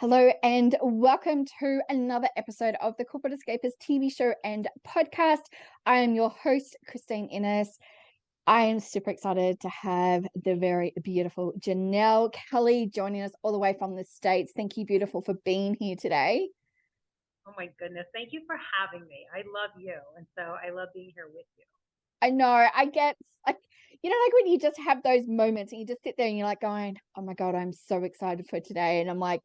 Hello and welcome to another episode of the Corporate Escapists TV show and podcast. I am your host, Christine Innes. I am super excited to have the very beautiful Jenell Kelly joining us all the way from the States. Thank you, beautiful, for being here today. Oh my goodness. Thank you for having me. I love you. And so I love being here with you. I know, I get like, like when you just have those moments and you just sit there and you're like going, oh my God, I'm so excited for today. And I'm like,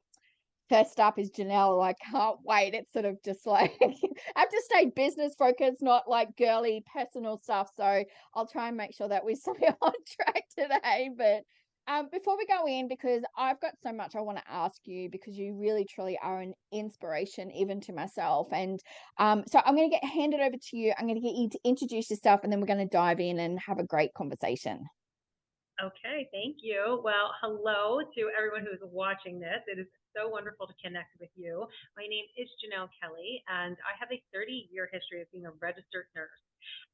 first up is Jenell. I can't wait. It's sort of just like I have to stay business focused, not like girly personal stuff. So I'll try and make sure that we stay on track today. But before we go in, because I've got so much I want to ask you, because you really truly are an inspiration even to myself. And so I'm going to get handed over to you. I'm going to get you to introduce yourself, and then we're going to dive in and have a great conversation. Okay, thank you. Well, hello to everyone who is watching this. It is so wonderful to connect with you. My name is Jenell Kelly, and I have a 30-year history of being a registered nurse.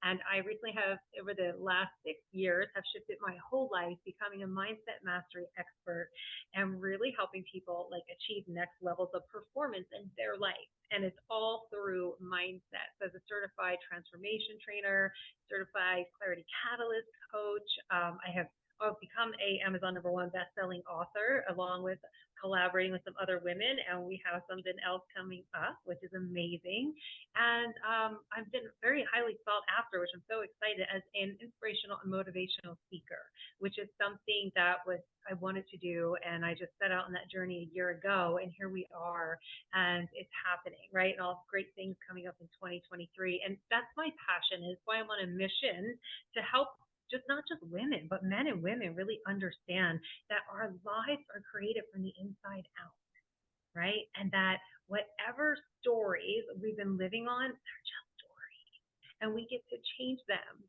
And I recently have, over the last 6 years, have shifted my whole life, becoming a mindset mastery expert and really helping people like achieve next levels of performance in their life. And it's all through mindset. So as a certified transformation trainer, certified clarity catalyst coach, I have become a Amazon #1 best-selling author, along with collaborating with some other women, and we have something else coming up, which is amazing. And I've been very highly sought after, which I'm so excited, as an inspirational and motivational speaker, which is something that was I wanted to do, and I just set out on that journey a year ago, and here we are, and it's happening, right? And all great things coming up in 2023, and that's my passion. Is why I'm on a mission to help just not just women, but men and women really understand that our lives are created from the inside out, right? And that whatever stories we've been living on, they're just stories. And we get to change them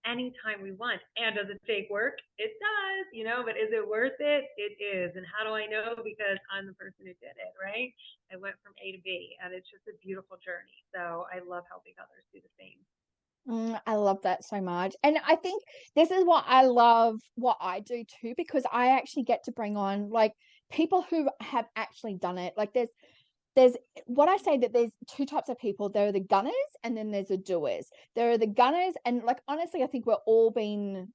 anytime we want. And does it take work? It does, but is it worth it? It is. And how do I know? Because I'm the person who did it, right? I went from A to B, and it's just a beautiful journey. So I love helping others do the same. I love that so much. And I think this is what I love, what I do too, because I actually get to bring on like people who have actually done it. Like there's what I say, that there's two types of people. There are the gunners and then there's the doers. There are the gunners, and like honestly, I think we're all been,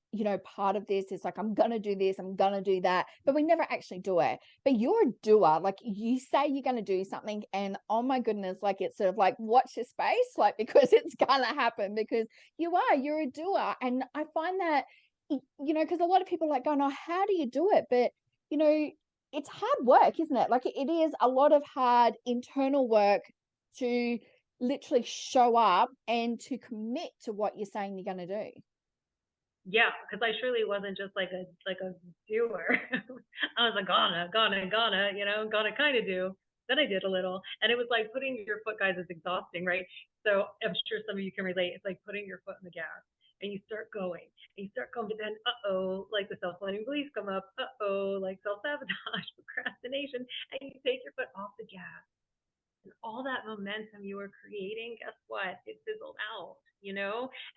part of this. It's like, I'm gonna do this, I'm gonna do that, but we never actually do it. But you're a doer. Like, you say you're gonna do something, and oh my goodness, like it's sort of like, watch your space, like, because it's gonna happen, because you're a doer. And I find that, because a lot of people are like going, oh, how do you do it? But you know, it's hard work, isn't it? Like, it is a lot of hard internal work to literally show up and to commit to what you're saying you're going to do. Yeah, because I surely wasn't just like a doer. I was like gonna kind of do. Then I did a little, and it was like putting your foot, guys, is exhausting, right? So I'm sure some of you can relate. It's like putting your foot in the gas, and you start going, but then like the self-limiting beliefs come up. Like self-sabotage, procrastination, and you take your foot off the gas, and all that momentum you were creating, guess what? It fizzled out.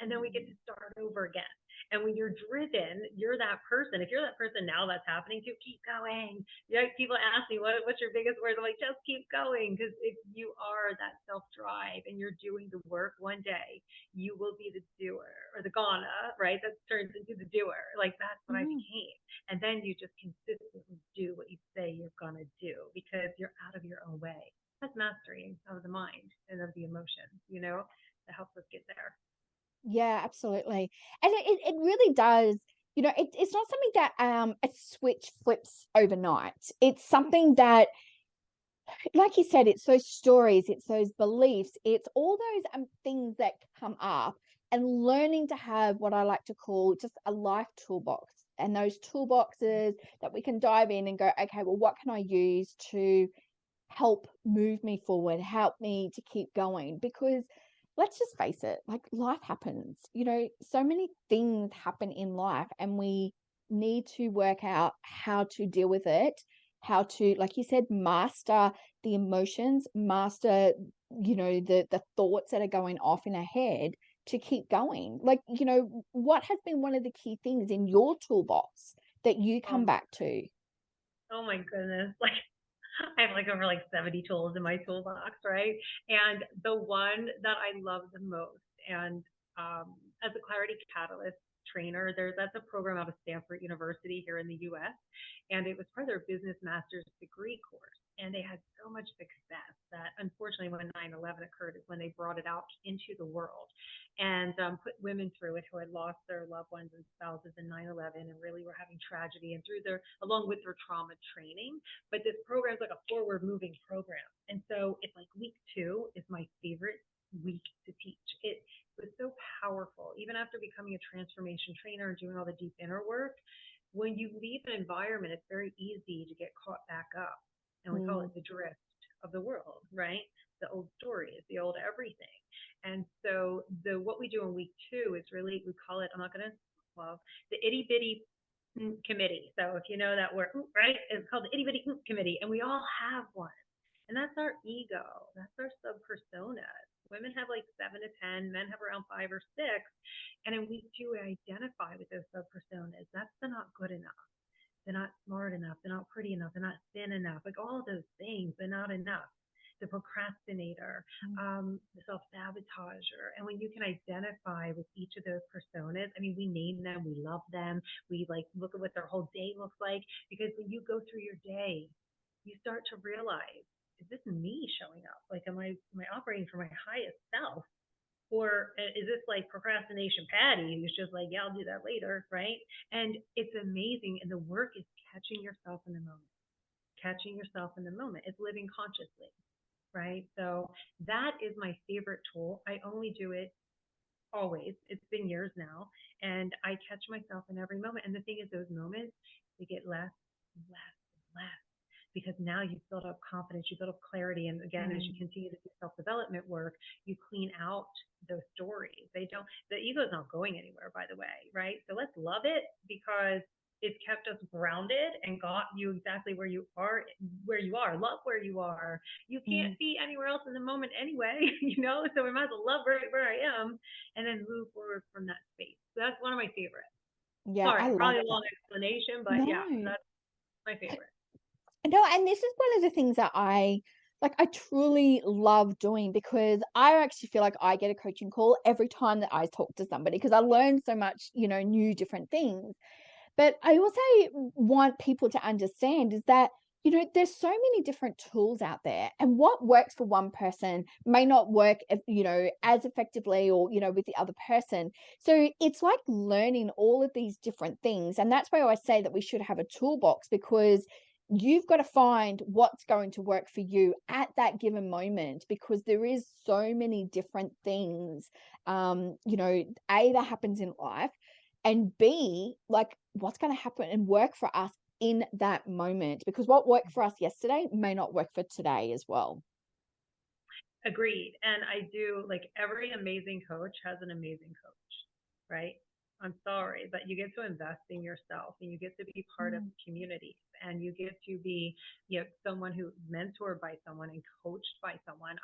And then we get to start over again. And when you're driven, you're that person. If you're that person now that's happening to, keep going. People ask me, what's your biggest word? I'm like, just keep going. Because if you are that self drive and you're doing the work, one day you will be the doer, or the gonna, right? That turns into the doer. Like, that's what I became. And then you just consistently do what you say you're going to do, because you're out of your own way. That's mastery of the mind and of the emotion, that helps us get there. Yeah, absolutely. And it really does, it's not something that a switch flips overnight. It's something that, like you said, it's those stories, it's those beliefs, it's all those things that come up, and learning to have what I like to call just a life toolbox. And those toolboxes that we can dive in and go, okay, well, what can I use to help move me forward, help me to keep going? Because let's just face it, like, life happens, so many things happen in life, and we need to work out how to deal with it, how to, like you said, master the emotions, master, the thoughts that are going off in our head, to keep going. Like, what has been one of the key things in your toolbox that you come Um, back to? oh my goodness. Like, I have like over like 70 tools in my toolbox, right? And the one that I love the most, and as a Clarity Catalyst trainer, that's a program out of Stanford University here in the U.S. And it was part of their business master's degree course. And they had so much success that unfortunately, when 9/11 occurred, is when they brought it out into the world and put women through it who had lost their loved ones and spouses in 9/11 and really were having tragedy and through their, along with their trauma training. But this program is like a forward moving program. And so it's like week 2 is my favorite week to teach. It was so powerful. Even after becoming a transformation trainer and doing all the deep inner work, when you leave an environment, it's very easy to get caught back up. And we call Mm, it the drift of the world, right? The old stories, the old everything. And so the what we do in week 2 is really, we call it, I'm not gonna, well, the itty bitty committee. So if you know that word, right? It's called the itty bitty committee, and we all have one. And that's our ego. That's our sub personas. Women have like 7 to 10, men have around 5 or 6. And in week 2, we identify with those sub personas. That's the not good enough. They're not smart enough. They're not pretty enough. They're not thin enough. Like all those things, they're not enough. The procrastinator, mm, the self sabotager. And when you can identify with each of those personas, I mean, we name them, we love them, we like look at what their whole day looks like. Because when you go through your day, you start to realize, is this me showing up? Like, am I operating for my highest self? Or is this like procrastination Patty who's just like, yeah, I'll do that later, right? And it's amazing. And the work is catching yourself in the moment, catching yourself in the moment. It's living consciously, right? So that is my favorite tool. I only do it always. It's been years now. And I catch myself in every moment. And the thing is, those moments, they get less, less, less because now you've built up confidence, you build up clarity. And again, as you mm, continue to do self development work, you clean out those stories. The ego is not going anywhere, by the way, right? So let's love it because it's kept us grounded and got you exactly where you are, love where you are. You can't mm. be anywhere else in the moment anyway, so we might as well love right where I am and then move forward from that space. So that's one of my favorites. Yeah, Sorry, I love probably a that. long explanation, but yeah, No. that's my favorite. No, and this is one of the things that I truly love doing because I actually feel like I get a coaching call every time that I talk to somebody because I learn so much, new different things. But I also want people to understand is that, there's so many different tools out there, and what works for one person may not work, as effectively or, with the other person. So it's like learning all of these different things. And that's why I say that we should have a toolbox because you've got to find what's going to work for you at that given moment because there is so many different things a that happens in life and B, like what's going to happen and work for us in that moment because what worked for us yesterday may not work for today as well. Agreed. And I do, like, every amazing coach has an amazing coach, right? I'm sorry, but you get to invest in yourself and you get to be part of Mm, communities and you get to be, someone who mentored by someone and coached by someone.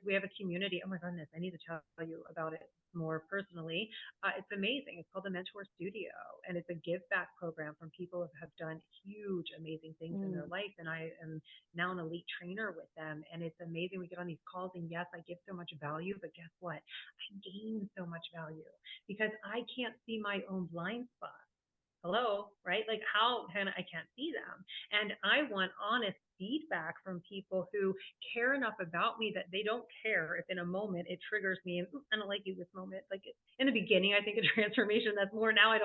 We have a community. Oh my goodness, I need to tell you about it more personally. It's amazing. It's called the Mentor Studio, and it's a give back program from people who have done huge, amazing things in their mm, life. And I am now an elite trainer with them, and it's amazing. We get on these calls, and yes, I give so much value, but guess what? I gain so much value because I can't see my own blind spots. Hello, right? Like how can I can't see them? And I want honest feedback from people who care enough about me that they don't care if in a moment it triggers me and I don't like you this moment. Like in the beginning, I think a transformation that's more now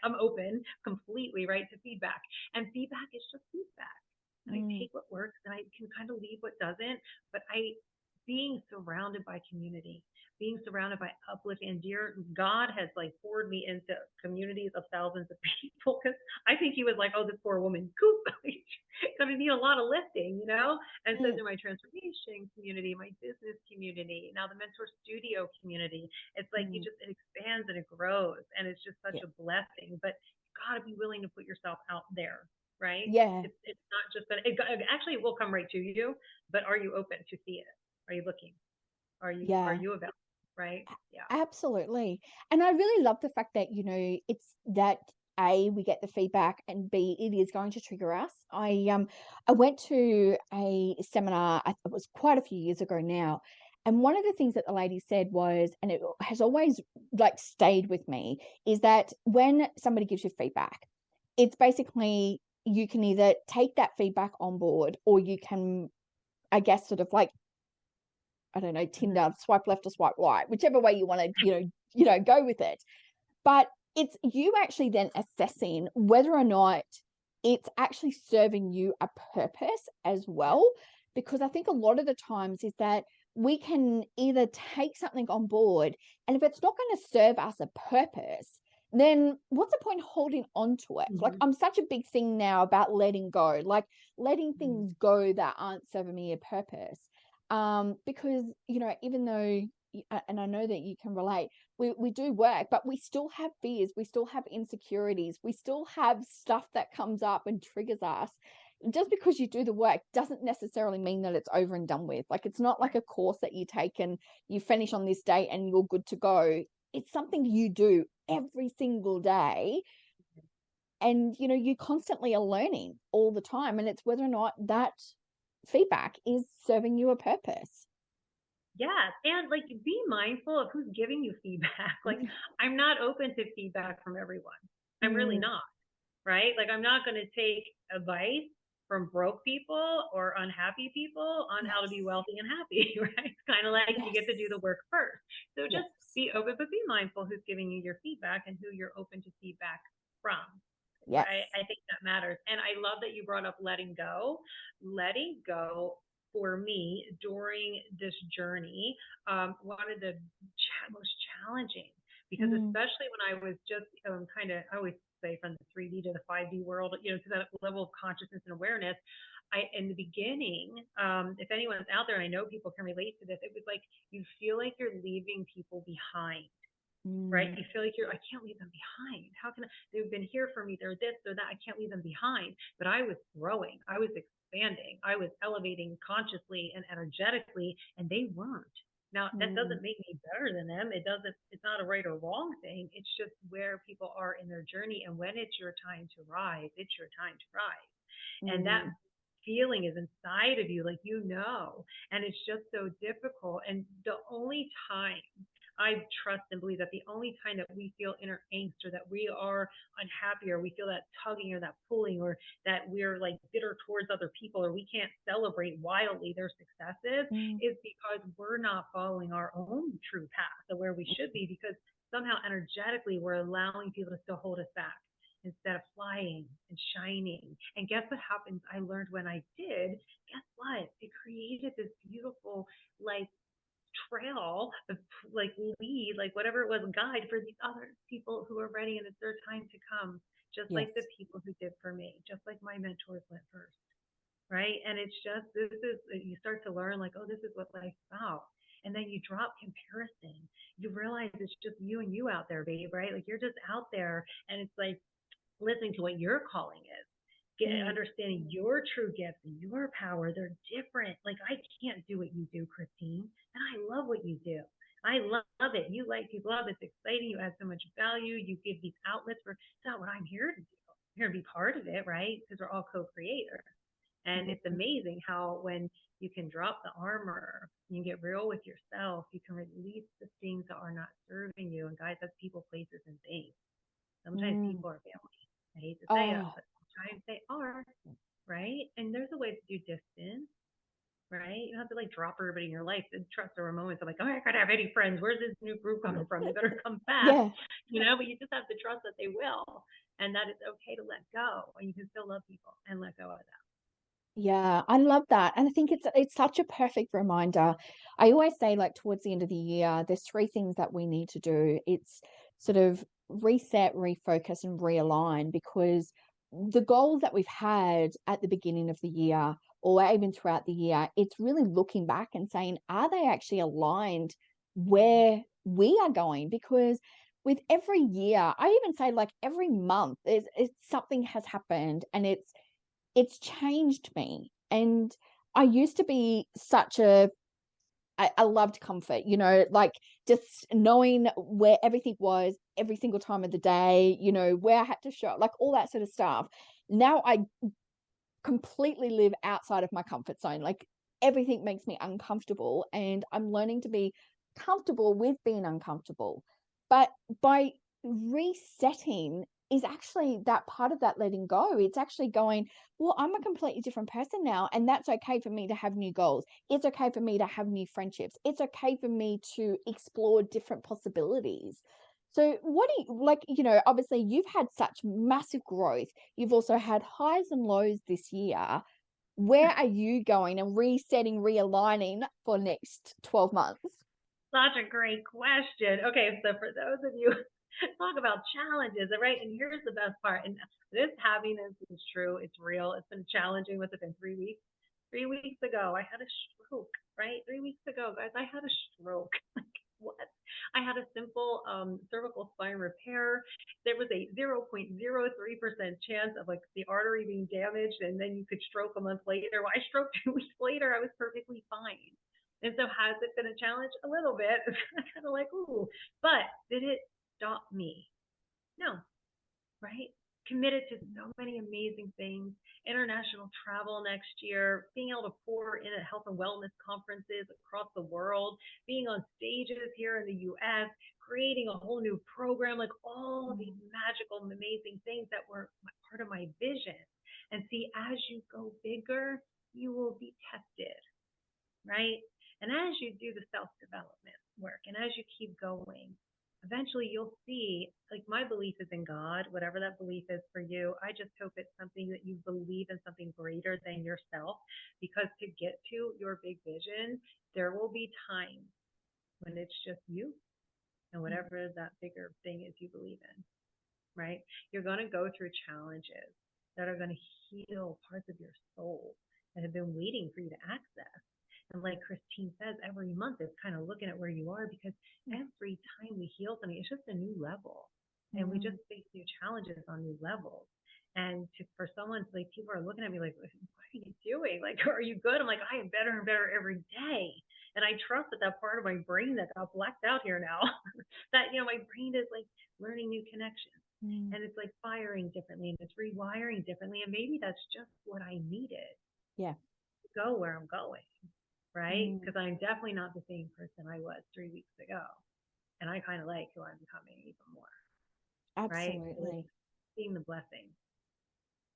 I'm open completely, right, to feedback. And feedback is just feedback. And I mm, take what works and I can kind of leave what doesn't. But being surrounded by community, being surrounded by uplifting and dear God has like poured me into communities of thousands of people because I think he was like, oh, this poor woman, coop, gonna need a lot of lifting. And so mm, through my transformation community, my business community, now the mentor studio community, it's like mm. it expands and it grows and it's just such Yeah. a blessing. But you gotta be willing to put yourself out there, right? Yeah. It's not just that actually it will come right to you, but are you open to see it? Are you looking? Are Yeah. you available? Right? Yeah. Absolutely. And I really love the fact that, it's that A, we get the feedback, and B, it is going to trigger us. I went to a seminar, it was quite a few years ago now, and one of the things that the lady said was, and it has always like stayed with me, is that when somebody gives you feedback, it's basically you can either take that feedback on board, or you can, I guess, sort of like, I don't know, Tinder, swipe left or swipe right, whichever way you want to, go with it. But it's you actually then assessing whether or not it's actually serving you a purpose as well. Because I think a lot of the times is that we can either take something on board, and if it's not going to serve us a purpose, then what's the point holding on to it? Like, Mm-hmm. I'm such a big thing now about letting go, like letting Mm-hmm. things go that aren't serving me a purpose. Because, even though, and I know that you can relate, we do work, but we still have fears, we still have insecurities, we still have stuff that comes up and triggers us. Just because you do the work doesn't necessarily mean that it's over and done with. Like, it's not like a course that you take and you finish on this date and you're good to go. It's something you do every single day, and you constantly are learning all the time, and it's whether or not that feedback is serving you a purpose. Yeah, and like be mindful of who's giving you feedback. Like I'm not open to feedback from everyone. I'm really Mm, not, right? Like I'm not going to take advice from broke people or unhappy people on how to yes, be wealthy and happy, right? It's kind of like you yes, get to do the work first. So yes, just be open, but be mindful who's giving you your feedback and who you're open to feedback from. yes. I think that matters. And I love that you brought up letting go. Letting go for me during this journey, one of the most challenging, because Mm, especially when I was just kind of, I always say from the 3D to the 5D world, to that level of consciousness and awareness. In the beginning, if anyone's out there, and I know people can relate to this, it was like you feel like you're leaving people behind, right? mm, You feel like I can't leave them behind. How can I? They've been here for me. They're this, they're that. I can't leave them behind. But I was growing. I was expanding. I was elevating consciously and energetically, and they weren't. Now that mm, doesn't make me better than them. It doesn't. It's not a right or wrong thing. It's just where people are in their journey, and when it's your time to rise, it's your time to rise, and that mm, feeling is inside of you, like and it's just so difficult. And the only time I trust and believe that the only time that we feel inner angst or that we are unhappy or we feel that tugging or that pulling or that we're like bitter towards other people or we can't celebrate wildly their successes mm, is because we're not following our own true path of where we should be because somehow energetically we're allowing people to still hold us back instead of flying and shining. And guess what happens? I learned when I did, guess what? It created this beautiful, like, trail of like lead, like whatever it was, guide for these other people who are ready and it's their time to come, just like the yes. people who did for me, just like my mentors went first, right? And it's just this is you start to learn like, oh, this is what life's about. And then you drop comparison. You realize it's just you and you out there, babe, right? Like you're just out there and it's like listening to what your calling is, Mm, understanding your true gifts and your power. They're different. Like I can't do what you do, Christine, and I love what you do. I love it. You light people up. It's exciting. You add so much value. You give these outlets for. It's not what I'm here to do. I'm here to be part of it, right? Because we're all co-creators. And it's mm, amazing how when you can drop the armor, you get real with yourself, you can release the things that are not serving you. And guys, that's people, places, and things. Sometimes mm. people are family. I hate to say it, Oh, but sometimes they are, right? And there's a way to do distance, right? You don't have to like drop everybody in your life. And trust there were moments I'm like, oh, I gotta have any friends. Where's this new group coming from? They better come fast, yeah. but you just have to trust that they will. And that it's okay to let go. And you can still love people and let go of that. Yeah, I love that. And I think it's such a perfect reminder. I always say, like, towards the end of the year, there's three things that we need to do. It's sort of reset, refocus, and realign, because the goals that we've had at the beginning of the year or even throughout the year, it's really looking back and saying, are they actually aligned where we are going? Because with every year, I even say, like, every month, it's something has happened, and it's changed me. And I used to be such I loved comfort, you know, like just knowing where everything was every single time of the day, you know, where I had to shop, like all that sort of stuff. Now I completely live outside of my comfort zone. Like everything makes me uncomfortable, and I'm learning to be comfortable with being uncomfortable. But by resetting is actually that part of that letting go. It's actually going, well, I'm a completely different person now, and that's okay for me to have new goals. It's okay for me to have new friendships. It's okay for me to explore different possibilities. So, what do you like? You know, obviously, you've had such massive growth. You've also had highs and lows this year. Where are you going and resetting, realigning for next 12 months? Such a great question. Okay, so for those of you talk about challenges, right? And here's the best part. And this happiness is true. It's real. It's been challenging. What's it been? 3 weeks? 3 weeks ago, I had a stroke, right? 3 weeks ago, guys, I had a stroke. What? I had a simple cervical spine repair. There was a 0.03% chance of like the artery being damaged, and then you could stroke a month later. Well, I stroked 2 weeks later. I was perfectly fine. And so, has it been a challenge? A little bit. It's kind of like, ooh, but did it stop me? No, right? Committed to so many amazing things, international travel next year, being able to pour in at health and wellness conferences across the world, being on stages here in the US, creating a whole new program, like all of these magical, amazing things that were part of my vision. And see, as you go bigger, you will be tested, right? And as you do the self development work and as you keep going, eventually you'll see, like, my belief is in God, whatever that belief is for you. I just hope it's something that you believe in, something greater than yourself, because to get to your big vision, there will be times when it's just you and whatever that bigger thing is you believe in, right? You're going to go through challenges that are going to heal parts of your soul that have been waiting for you to access. And like Christine says, every month it's kind of looking at where you are, because every time we heal something, it's just a new level. And we just face new challenges on new levels. And for someone, like, people are looking at me like, what are you doing? Like, are you good? I'm like, I am better and better every day. And I trust that part of my brain that got blacked out here now, that, my brain is like learning new connections. And it's like firing differently and it's rewiring differently. And maybe that's just what I needed Yeah. to go where I'm going, right? Mm. Because I'm definitely not the same person I was 3 weeks ago. And I kind of like who I'm becoming even more, right? So it's Absolutely. seeing the blessing.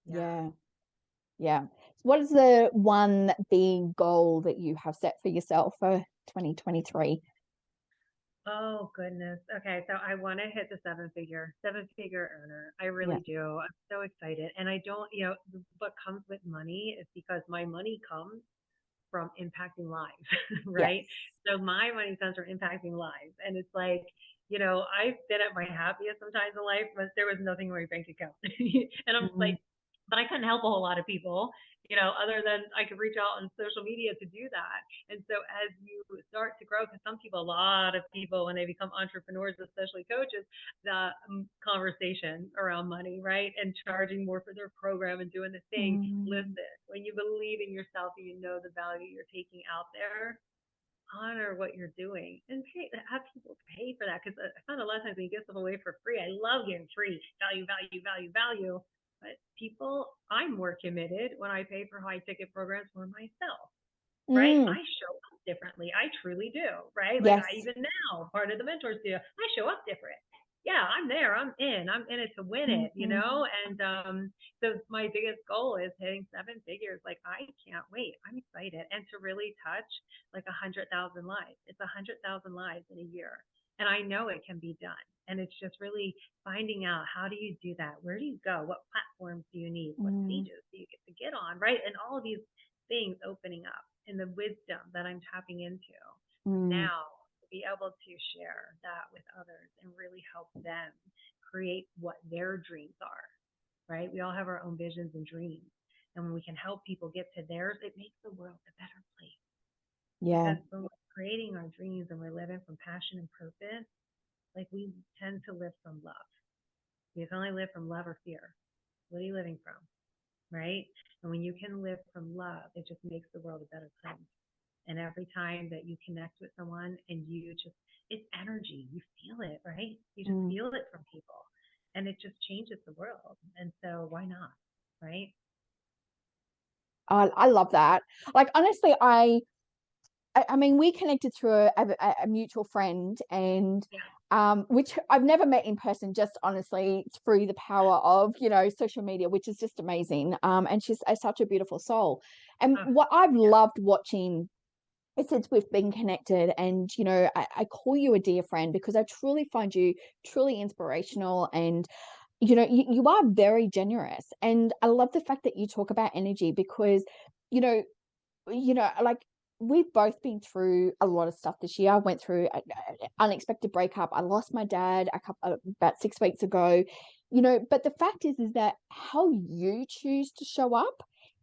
Yeah. Yeah. Yeah. What is the one big goal that you have set for yourself for 2023? Oh goodness. Okay, so I want to hit the seven figure earner. I Yeah. really do. I'm so excited. And I don't, what comes with money is because my money comes from impacting lives, Yes. right? So my money comes from impacting lives. And it's like, I've been at my happiest sometimes in life, but there was nothing in my bank account. And I'm Mm. like, but I couldn't help a whole lot of people, other than I could reach out on social media to do that. And so as you start to grow, because a lot of people, when they become entrepreneurs, especially coaches, the conversation around money, right? And charging more for their program and doing the thing. Mm. Listen, when you believe in yourself and you know the value you're taking out there, honor what you're doing and have people pay for that. Because I find a lot of times when you get stuff away for free, I love getting free value, value, value, value. But people, I'm more committed when I pay for high ticket programs for myself, right? Mm. I show up differently. I truly do, right? Like, I Yes. even now, part of the mentors do, I show up different. Yeah, I'm there. I'm in it to win it, Mhm. And so my biggest goal is hitting seven figures. Like, I can't wait. I'm excited, and to really touch like 100,000 lives. It's 100,000 lives in a year, and I know it can be done. And it's just really finding out, how do you do that? Where do you go? What platforms do you need? What Mm. stages do you get to get on? Right, and all of these things opening up, and the wisdom that I'm tapping into Mm. now, to be able to share that with others and really help them create what their dreams are, right? We all have our own visions and dreams. And when we can help people get to theirs, it makes the world a better place. Yeah. Because when we're creating our dreams and we're living from passion and purpose, like, we tend to live from love. You can only live from love or fear. What are you living from? Right? And when you can live from love, it just makes the world a better place. And every time that you connect with someone and you just, it's energy, you feel it, right? You just Mm. feel it from people, and it just changes the world. And so why not, right? I love that. Like, honestly, I mean, we connected through a mutual friend, and Yeah. which I've never met in person, just honestly through the power of, social media, which is just amazing. And she's such a beautiful soul. And Oh, what I've yeah. loved watching since we've been connected, and I call you a dear friend because I truly find you truly inspirational, and you are very generous. And I love the fact that you talk about energy because you know like, we've both been through a lot of stuff this year. I went through an unexpected breakup. I lost my dad about 6 weeks ago. But the fact is that how you choose to show up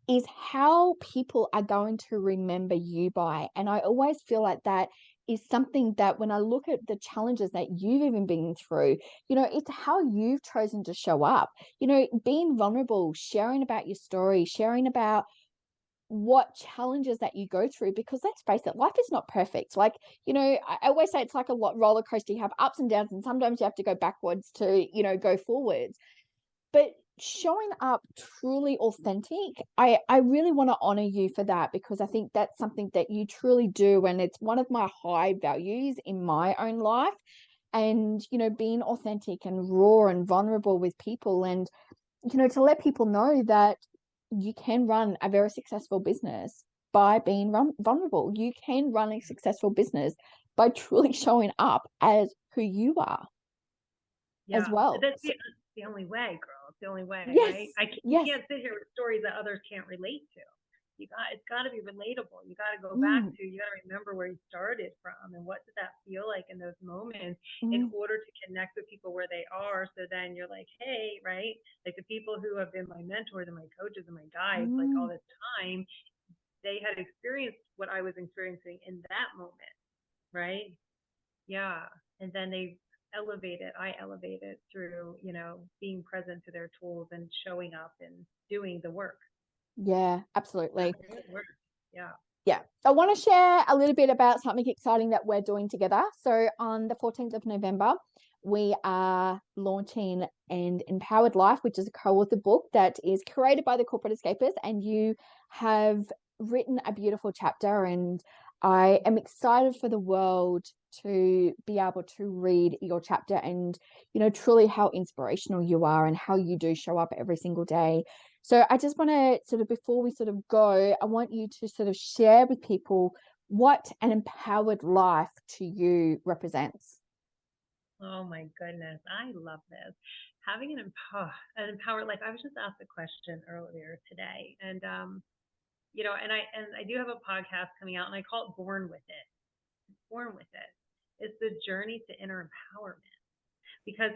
is how people are going to remember you by. And I always feel like that is something that when I look at the challenges that you've even been through, it's how you've chosen to show up, being vulnerable, sharing about your story, sharing about what challenges that you go through, because let's face it, life is not perfect. Like, I always say it's like a roller coaster. You have ups and downs, and sometimes you have to go backwards to, go forwards. But showing up truly authentic, I really want to honor you for that, because I think that's something that you truly do, and it's one of my high values in my own life. And being authentic and raw and vulnerable with people, and to let people know that you can run a very successful business by being vulnerable. You can run a successful business by truly showing up as who you are as Yeah, well. that's the only way, girl. It's the only way, Yes, right? You yes. can't sit here with stories that others can't relate to. It's got to be relatable. You got to go back Mm, to, you got to remember where you started from and what did that feel like in those moments in mm, order to connect with people where they are. So then you're like, hey, right? Like the people who have been my mentors and my coaches and my guides, like all mm. this time, they had experienced what I was experiencing in that moment, right? Yeah. And then I elevated through, being present to their tools and showing up and doing the work. Yeah, absolutely. Doing the work. Yeah. Yeah. I want to share a little bit about something exciting that we're doing together. So on the 14th of November, we are launching an Empowered Life, which is a co-author book that is curated by the Corporate Escapists, and you have written a beautiful chapter, and I am excited for the world to be able to read your chapter, and truly how inspirational you are and how you do show up every single day. So I just want to sort of, before we sort of go, I want you to sort of share with people what an empowered life to you represents. Oh my goodness. I love this. Having an empowered life. I was just asked a question earlier today, and and I do have a podcast coming out, and I call it Born with It. Born with It. It's the journey to inner empowerment. Because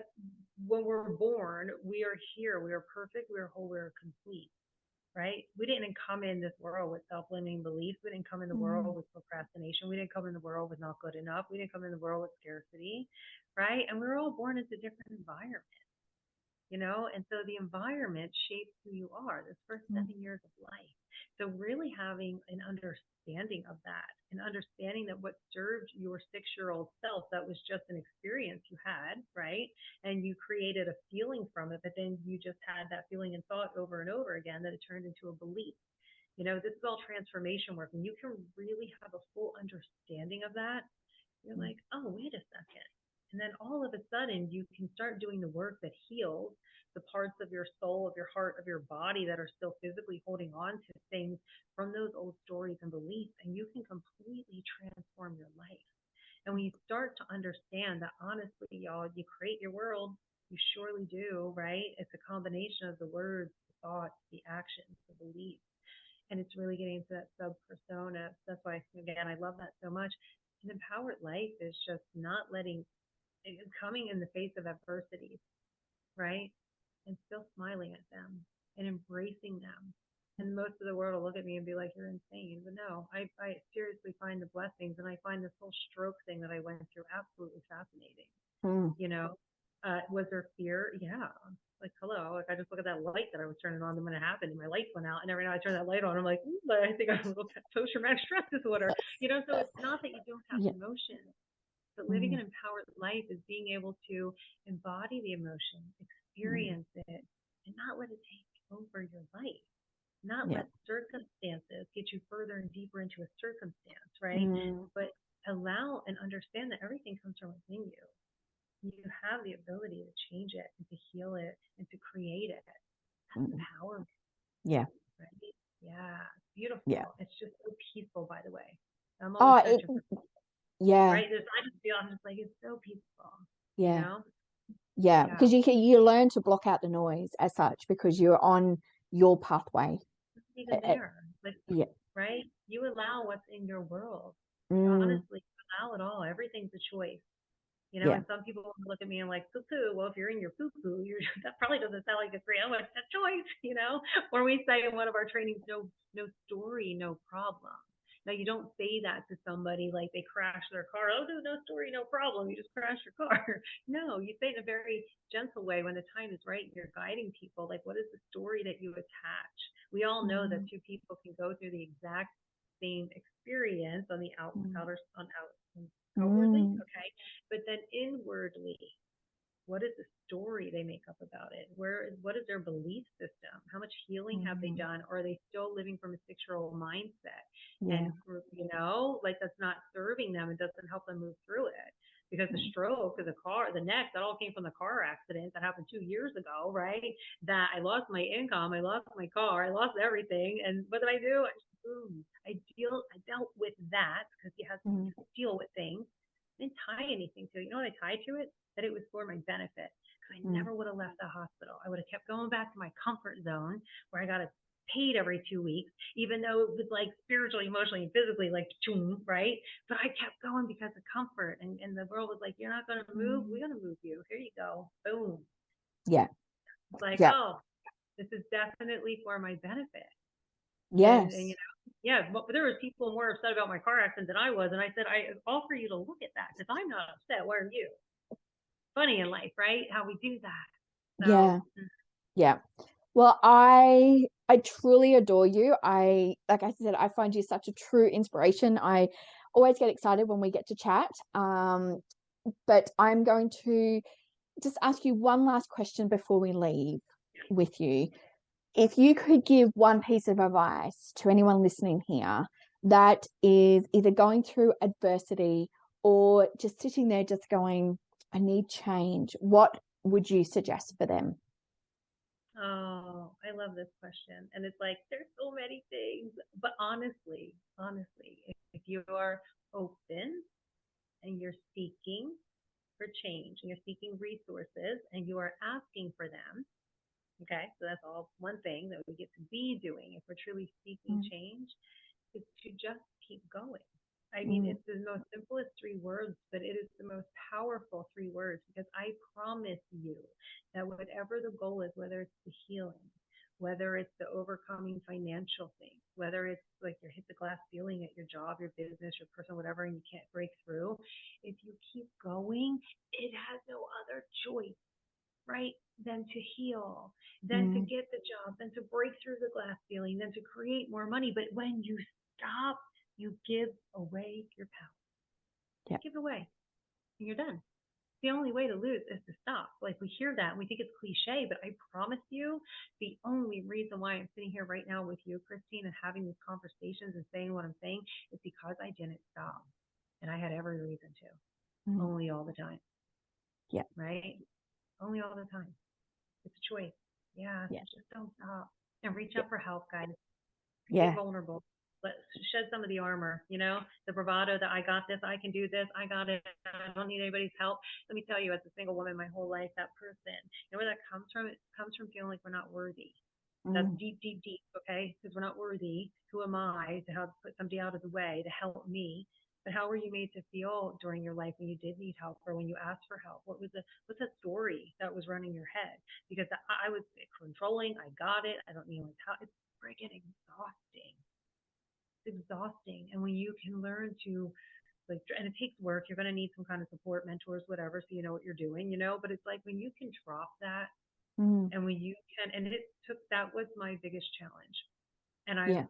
when we're born, we are here. We are perfect. We are whole. We are complete, right? We didn't come in this world with self-limiting beliefs. We didn't come in the world Mm, with procrastination. We didn't come in the world with not good enough. We didn't come in the world with scarcity, right? And we were all born into different environments. And so the environment shapes who you are this first mm, 7 years of life. So really having an understanding of that, an understanding that what served your 6 year old self, that was just an experience you had, right? And you created a feeling from it, but then you just had that feeling and thought over and over again that it turned into a belief. This is all transformation work, and you can really have a full understanding of that. You're mm, like, oh, wait a second. And then all of a sudden, you can start doing the work that heals the parts of your soul, of your heart, of your body that are still physically holding on to things from those old stories and beliefs. And you can completely transform your life. And when you start to understand that, honestly, y'all, you create your world, you surely do, right? It's a combination of the words, the thoughts, the actions, the beliefs, and it's really getting into that sub persona. That's why, again, I love that so much. An empowered life is just not letting coming in the face of adversity, right? And still smiling at them and embracing them. And most of the world will look at me and be like, you're insane. But no, I seriously find the blessings, and I find this whole stroke thing that I went through absolutely fascinating. mm. You know, was there fear? Yeah. Like, hello, like I just look at that light that I was turning on, then when it happened, and my lights went out, and every time I turn that light on, I'm like, but I think I have a little post-traumatic stress disorder. So it's not that you don't have Yeah. emotions, but living Mm, an empowered life is being able to embody the emotion, mm, experience it, and not let it take over your life. Not yeah. let circumstances get you further and deeper into a circumstance, right? Mm, But allow and understand that everything comes from within you. You have the ability to change it and to heal it and to create it. That's mm, empowerment, yeah. right? Yeah, Yeah. beautiful. It's just so peaceful, by the way. I'm always Oh, searching for, yeah. right? I just feel, I'm just like, it's so peaceful, you Yeah. know? Yeah. Yeah. Because you learn to block out the noise as such because you're on your pathway. Even there, like, Yeah. right? You allow what's in your world. Mm, Honestly, allow it all. Everything's a choice. yeah. And some people look at me and like, poo poo. Well, if you're in your poo poo, that probably doesn't sound like a great, oh, it's a choice. Or we say in one of our trainings, no story, no problem. Now, you don't say that to somebody like they crash their car. Oh, no story, no problem. You just crashed your car. No, you say it in a very gentle way when the time is right. You're guiding people. Like, what is the story that you attach? We all know that Mm, two people can go through the exact same experience on the mm, outwardly, mm, okay, but then inwardly, what is the story they make up about it? What is their belief system? How much healing have they mm, done? Or are they still living from a 6-year-old mindset? yeah. And like that's not serving them and doesn't help them move through it. Because the Mm, stroke, the neck, that all came from the car accident that happened 2 years ago, right? That I lost my income, I lost my car, I lost everything, and what did I do? I dealt with that because you have mm, to deal with things. I didn't tie anything to it. You know what I tied to it? That it was for my benefit. Because I mm, never would have left the hospital. I would have kept going back to my comfort zone where I got paid every 2 weeks, even though it was like spiritually, emotionally, and physically like right? But I kept going because of comfort. And the world was like, you're not going to move. mm. We're going to move you. Here you go. Boom. Yeah. It's like, Yeah. oh, this is definitely for my benefit. And Yes. yeah, but there was people more upset about my car accident than I was. And I said, I offer you to look at that because I'm not upset. Why are you? Funny in life, right? How we do that. So, Yeah. Yeah. Well, I truly adore you. Like I said, I find you such a true inspiration. I always get excited when we get to chat. But I'm going to just ask you one last question before we leave with you. If you could give one piece of advice to anyone listening here that is either going through adversity or just sitting there just going, I need change, what would you suggest for them? oh, I love this question. And it's like, there's so many things. But honestly, if you are open and you're seeking for change and you're seeking resources and you are asking for them, okay, so that's all one thing that we get to be doing if we're truly seeking Mm, change is to just keep going. I mean, mm, it's the most simplest 3 words, but it is the most powerful 3 words because I promise you that whatever the goal is, whether it's the healing, whether it's the overcoming financial things, whether it's like you hit the glass ceiling at your job, your business, your person, whatever, and you can't break through, if you keep going, it has no other choice, right? Than to heal, than to mm, get the job, than to break through the glass ceiling, than to create more money. But when you stop, you give away your power. yeah. Give it away, and you're done. The only way to lose is to stop. Like we hear that and we think it's cliche, but I promise you, the only reason why I'm sitting here right now with you, Christine, and having these conversations and saying what I'm saying is because I didn't stop. And I had every reason to, Mm, only all the time, yeah. right? Only all the time. It's a choice. Yeah, Yeah. so just don't stop and reach Yeah. out for help, guys. Get Yeah. vulnerable. Let's shed some of the armor, the bravado that I got this, I can do this, I got it, I don't need anybody's help. Let me tell you, as a single woman my whole life, that person, where that comes from? It comes from feeling like we're not worthy. That's Mm, deep, deep, deep, okay? Because we're not worthy. Who am I to help put somebody out of the way to help me? But how were you made to feel during your life when you did need help or when you asked for help? What's that story that was running your head? Because I was controlling, I got it, I don't need help. It's freaking exhausting. It's exhausting. And when you can learn to like, and it takes work, you're going to need some kind of support, mentors, whatever, so you know what you're doing, but it's like when you can drop that Mm. And when you can, and that was my biggest challenge. And Yeah.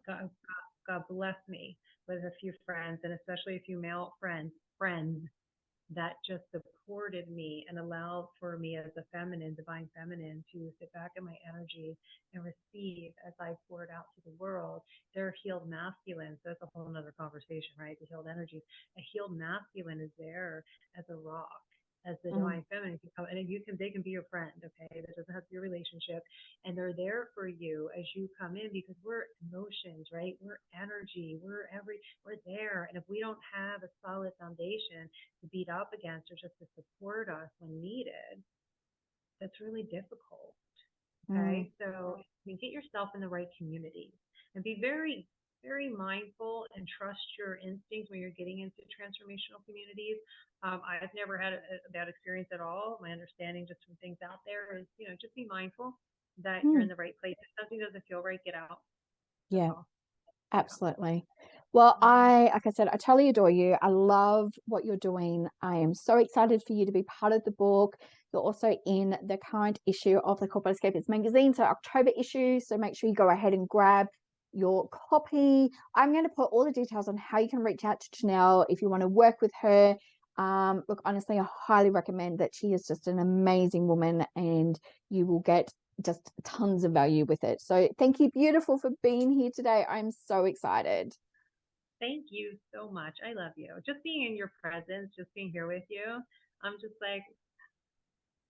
God bless me with a few friends, and especially a few male friends that just supported me and allowed for me as a feminine, divine feminine, to sit back in my energy and receive as I poured out to the world. They're healed masculine. So that's a whole other conversation, right? The healed energy. A healed masculine is there as a rock, as the Mm. divine feminine can come, and they can be your friend, okay? That doesn't have to be a relationship, and they're there for you as you come in, because we're emotions, right? We're energy, we're there, and if we don't have a solid foundation to beat up against or just to support us when needed, that's really difficult. Mm. Okay, so you get yourself in the right community and be very, very mindful and trust your instincts when you're getting into transformational communities. I've never had a bad experience at all. My understanding just from things out there is, just be mindful that you're in Mm. the right place. If something doesn't feel right, get out. That's Yeah. all. Yeah. Absolutely. Well, Hmm. like I said, I totally adore you. I love what you're doing. I am so excited for you to be part of the book. You're also in the current issue of the Corporate Escapists magazine, so October issue. So make sure you go ahead and grab your copy. I'm going to put all the details on how you can reach out to Jenell if you want to work with her. Look, honestly, I highly recommend that. She is just an amazing woman, and you will get just tons of value with it. So thank you, beautiful, for being here today. I'm so excited. Thank you so much. I love you. Just being in your presence, just being here with you, I'm just like,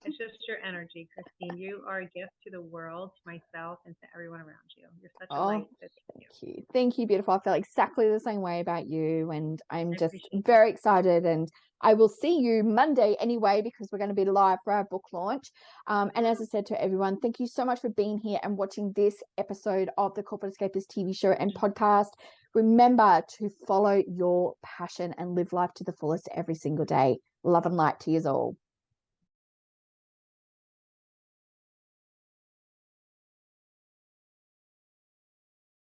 it's just your energy, Christine. You are a gift to the world, to myself, and to everyone around you. You're such a Oh, light. So thank you. thank you. Thank you, beautiful. I feel exactly the same way about you. And I'm I just appreciate very excited. And I will see you Monday anyway, because we're going to be live for our book launch. And as I said to everyone, thank you so much for being here and watching this episode of the Corporate Escapist TV show and podcast. Remember to follow your passion and live life to the fullest every single day. Love and light to you all.